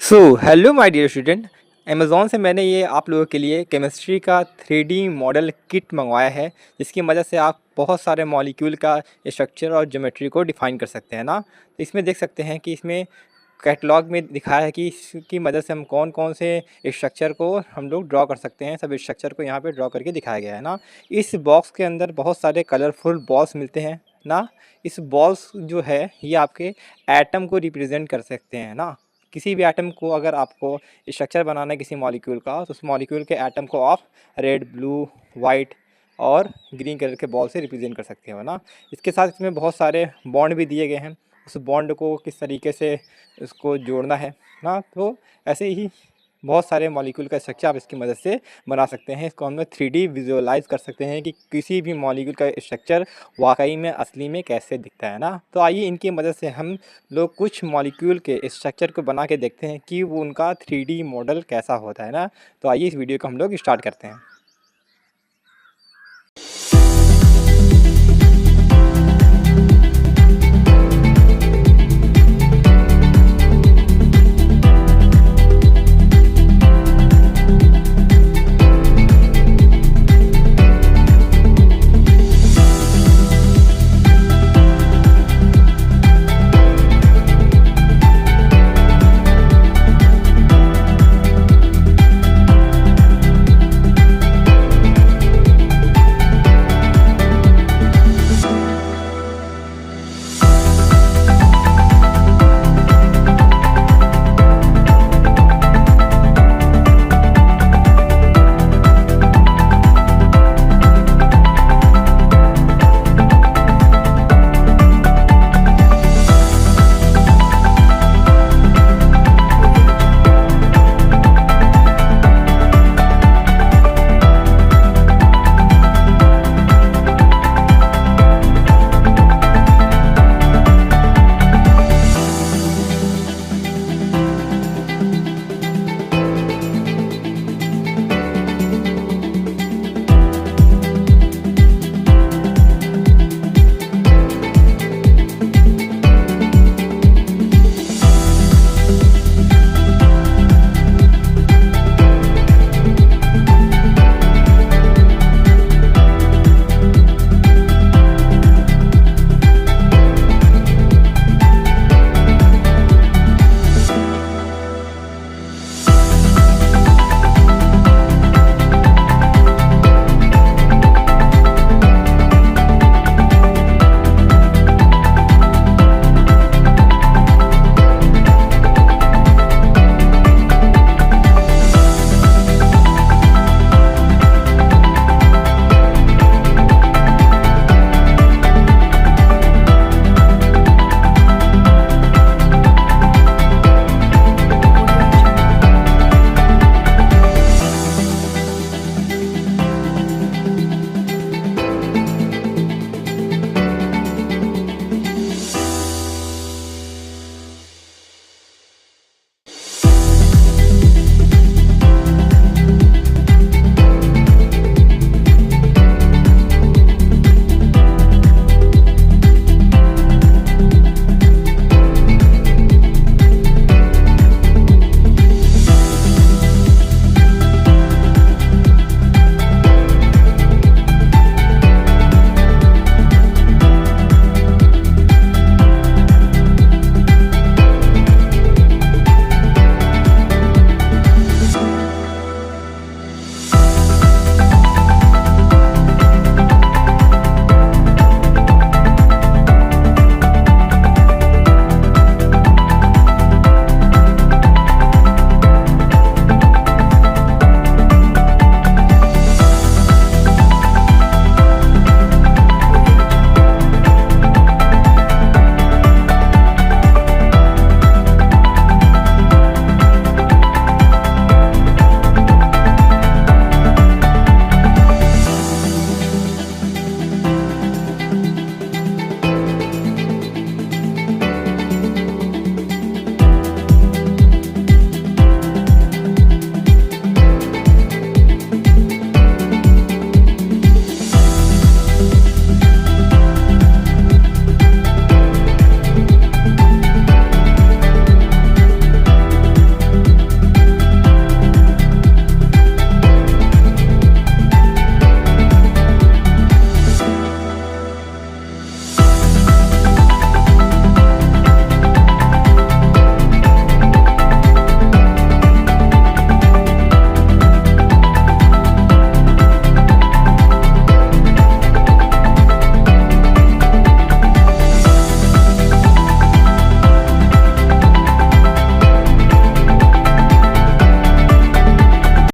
Hello my dear student. Amazon से मैंने ये आप लोगों के लिए केमिस्ट्री का 3D मॉडल किट मंगवाया है, जिसकी मदद से आप बहुत सारे मॉलिक्यूल का स्ट्रक्चर और ज्योमेट्री को डिफ़ाइन कर सकते हैं ना। तो इसमें देख सकते हैं कि इसमें कैटलॉग में दिखाया है कि इसकी मदद से हम कौन-कौन से स्ट्रक्चर को हम लोग ड्रॉ कर सकते हैं। सब स्ट्रक्चर को यहाँ पे ड्रॉ करके दिखाया गया है ना। इस बॉक्स के अंदर बहुत सारे कलरफुल बॉल्स मिलते हैं ना। इस बॉल्स जो है ये आपके एटम को रिप्रेजेंट कर सकते हैं ना। किसी भी एटम को अगर आपको स्ट्रक्चर बनाना है किसी मॉलिक्यूल का, तो उस मॉलिक्यूल के एटम को आप रेड, ब्लू, वाइट और ग्रीन कलर के बॉल से रिप्रेजेंट कर सकते हो ना। इसके साथ इसमें बहुत सारे बॉन्ड भी दिए गए हैं, उस बॉन्ड को किस तरीके से उसको जोड़ना है ना। तो ऐसे ही बहुत सारे मॉलिक्यूल का स्ट्रक्चर आप इसकी मदद से बना सकते हैं। इसको हम लोग 3D विजुअलाइज़ कर सकते हैं कि किसी भी मॉलिक्यूल का स्ट्रक्चर वाकई में असली में कैसे दिखता है ना। तो आइए इनकी मदद से हम लोग कुछ मॉलिक्यूल के स्ट्रक्चर को बना के देखते हैं कि वो उनका 3D मॉडल कैसा होता है ना। तो आइए इस वीडियो को हम लोग स्टार्ट करते हैं।